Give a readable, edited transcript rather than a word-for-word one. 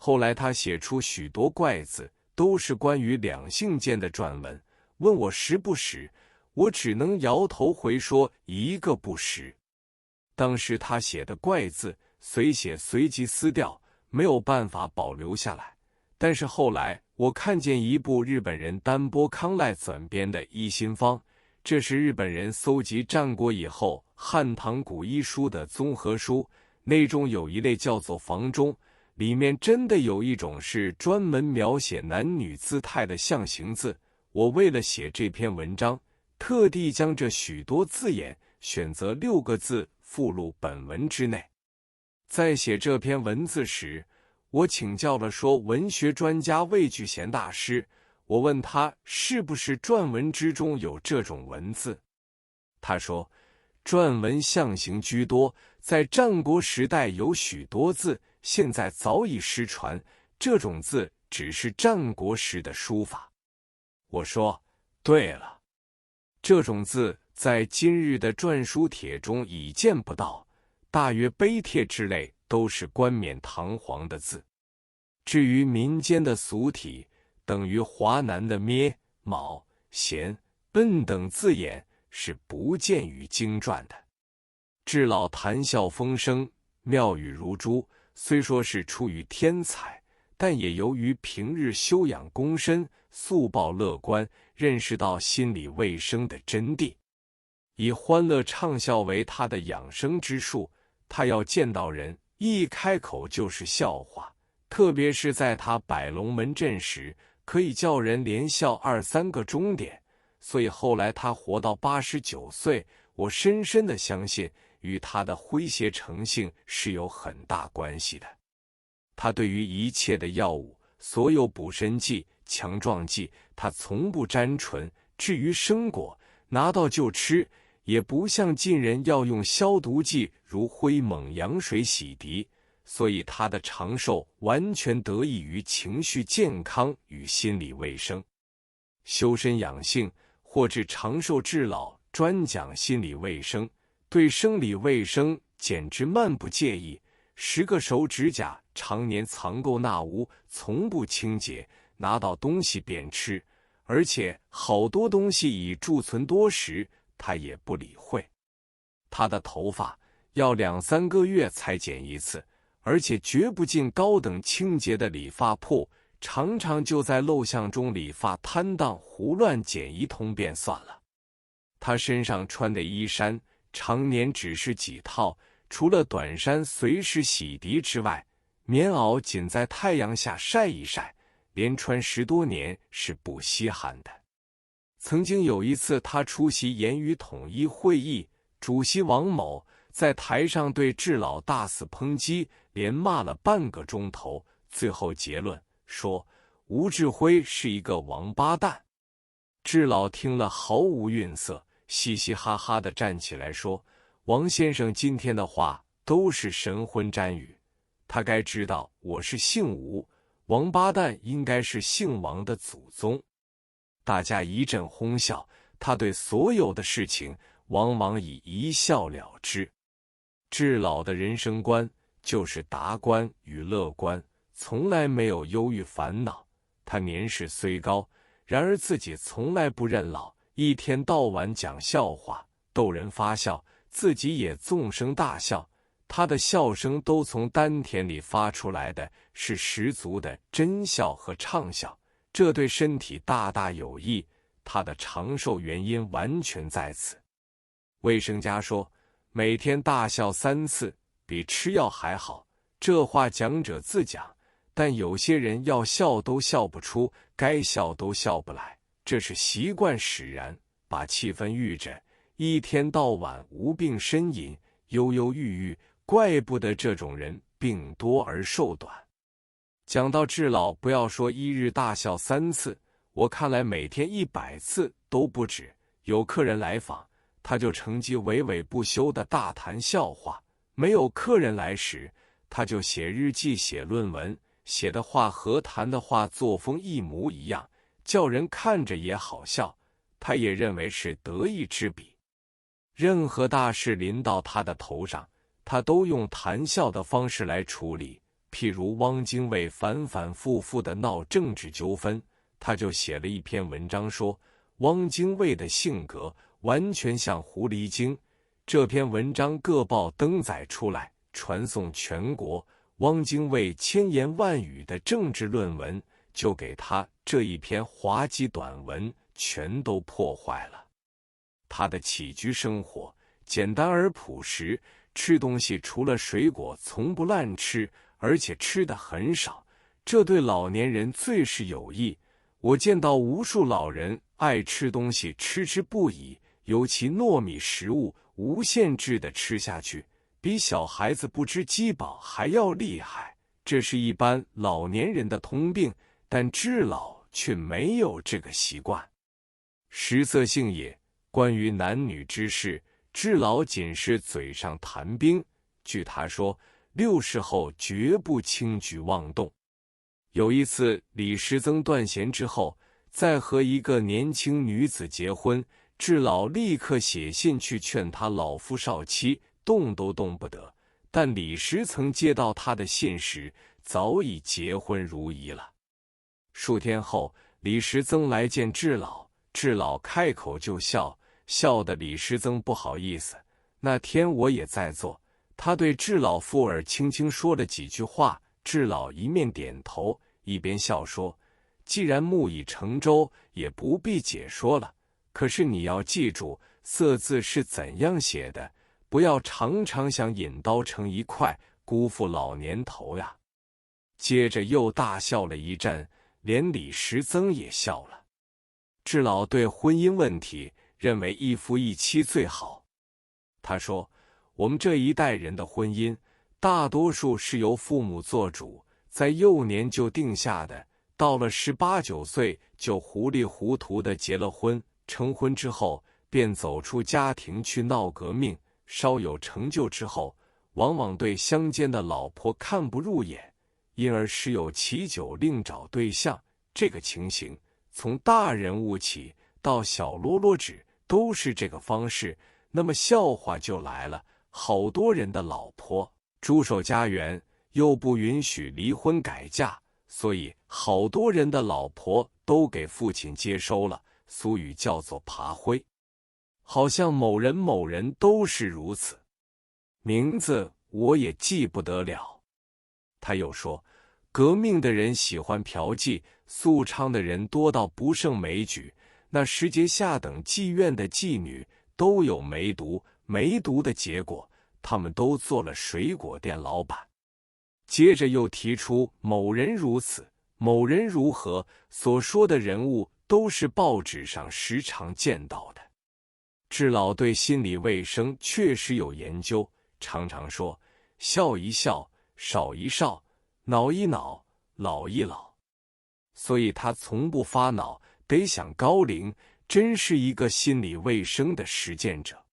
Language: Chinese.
后来他写出许多怪字，都是关于两性间的撰文，问我实不实，我只能摇头回说一个不实。当时他写的怪字随写随即撕掉，没有办法保留下来。但是后来我看见一部日本人丹波康赖转编的《一心方》，这是日本人搜集战国以后汉唐古医书的综合书，内中有一类叫做房中，里面真的有一种是专门描写男女姿态的象形字。我为了写这篇文章，特地将这许多字眼选择6个字附录本文之内。在写这篇文字时，我请教了说文学专家魏聚贤大师，我问他是不是篆文之中有这种文字。他说篆文象形居多，在战国时代有许多字，现在早已失传，这种字只是战国时的书法。我说对了，这种字在今日的篆书帖中已见不到，大约碑帖之类都是冠冕堂皇的字。至于民间的俗体，等于华南的咩、卯、咸、苯等字眼是不见于经传的。智老谈笑风生，妙语如珠，虽说是出于天才，但也由于平日修养躬深，素抱乐观，认识到心理卫生的真谛。以欢乐畅笑为他的养生之术，他要见到人，一开口就是笑话，特别是在他摆龙门阵时，可以叫人连笑2、3个钟点。所以后来他活到89岁，我深深地相信与他的诙谐诚信是有很大关系的。他对于一切的药物，所有补身剂、强壮剂，他从不沾唇。至于生果，拿到就吃，也不像近人要用消毒剂如灰猛羊水洗涤，所以他的长寿完全得益于情绪健康与心理卫生。修身养性或治长寿治老，专讲心理卫生，对生理卫生简直漫不介意。10个手指甲常年藏垢纳污，从不清洁，拿到东西便吃，而且好多东西已贮存多时，他也不理会。他的头发要2、3个月才剪一次，而且绝不进高等清洁的理发铺，常常就在陋巷中理发摊档胡乱剪一通便算了。他身上穿的衣衫常年只是几套，除了短衫随时洗涤之外，棉袄仅在太阳下晒一晒，连穿10多年是不稀罕的。曾经有一次他出席言语统一会议，主席王某在台上对智老大肆抨击，连骂了半个钟头，最后结论说吴志辉是一个王八蛋。智老听了毫无愠色，嘻嘻哈哈地站起来说，王先生今天的话都是神昏沾雨，他该知道我是姓吴，王八蛋应该是姓王的祖宗。大家一阵哄笑，他对所有的事情往往以一笑了之。智老的人生观就是达观与乐观，从来没有忧郁烦恼。他年事虽高，然而自己从来不认老，一天到晚讲笑话，逗人发笑，自己也纵声大笑。他的笑声都从丹田里发出来的，是十足的真笑和畅笑，这对身体大大有益。他的长寿原因完全在此。卫生家说，每天大笑3次比吃药还好，这话讲者自讲，但有些人要笑都笑不出，该笑都笑不来，这是习惯使然，把气氛郁着，一天到晚无病呻吟，忧忧郁郁，怪不得这种人病多而寿短。讲到治老，不要说一日大笑3次，我看来每天100次都不止。有客人来访，他就乘机畏畏不休地大谈笑话；没有客人来时，他就写日记、写论文，写的话和谈的话作风一模一样，叫人看着也好笑，他也认为是得意之笔。任何大事临到他的头上，他都用谈笑的方式来处理，譬如汪精卫反反复复地闹政治纠纷，他就写了一篇文章说，汪精卫的性格完全像狐狸精。这篇文章各报登载出来，传颂全国。汪精卫千言万语的政治论文，就给他这一篇滑稽短文全都破坏了。他的起居生活简单而朴实，吃东西除了水果从不滥吃，而且吃的很少，这对老年人最是有益。我见到无数老人爱吃东西吃之不已，尤其糯米食物无限制地吃下去，比小孩子不知饥饱还要厉害。这是一般老年人的通病，但智老却没有这个习惯。食色性也，关于男女之事，智老仅是嘴上谈兵。据他说，60后绝不轻举妄动。有一次，李时增断弦之后，再和一个年轻女子结婚，智老立刻写信去劝他老夫少妻，动都动不得。但李时曾接到他的信时，早已结婚如仪了。数天后，李时增来见智老，智老开口就笑，笑得李时增不好意思。那天我也在座，他对智老附耳轻轻说了几句话，智老一面点头，一边笑说，既然木已成舟，也不必解说了。可是你要记住，色字是怎样写的，不要常常想引刀成一块，辜负老年头呀。接着又大笑了一阵，连李时增也笑了。智老对婚姻问题认为一夫一妻最好。他说，我们这一代人的婚姻，大多数是由父母做主，在幼年就定下的，到了18、19岁就糊里糊涂地结了婚，成婚之后便走出家庭去闹革命，稍有成就之后，往往对乡间的老婆看不入眼，因而时有祈酒另找对象。这个情形从大人物起到小喽啰指都是这个方式。那么笑话就来了，好多人的老婆驻守家园，又不允许离婚改嫁，所以好多人的老婆都给父亲接收了，俗语叫做爬灰。好像某人某人都是如此，名字我也记不得了。他又说，革命的人喜欢嫖妓，肃娼的人多到不胜枚举，那石阶下等妓院的妓女都有梅毒，梅毒的结果，他们都做了水果店老板。接着又提出某人如此，某人如何，所说的人物都是报纸上时常见到的。智老对心理卫生确实有研究，常常说，笑一笑，少一少，恼一恼，老一老。所以他从不发恼，得享高龄，真是一个心理卫生的实践者。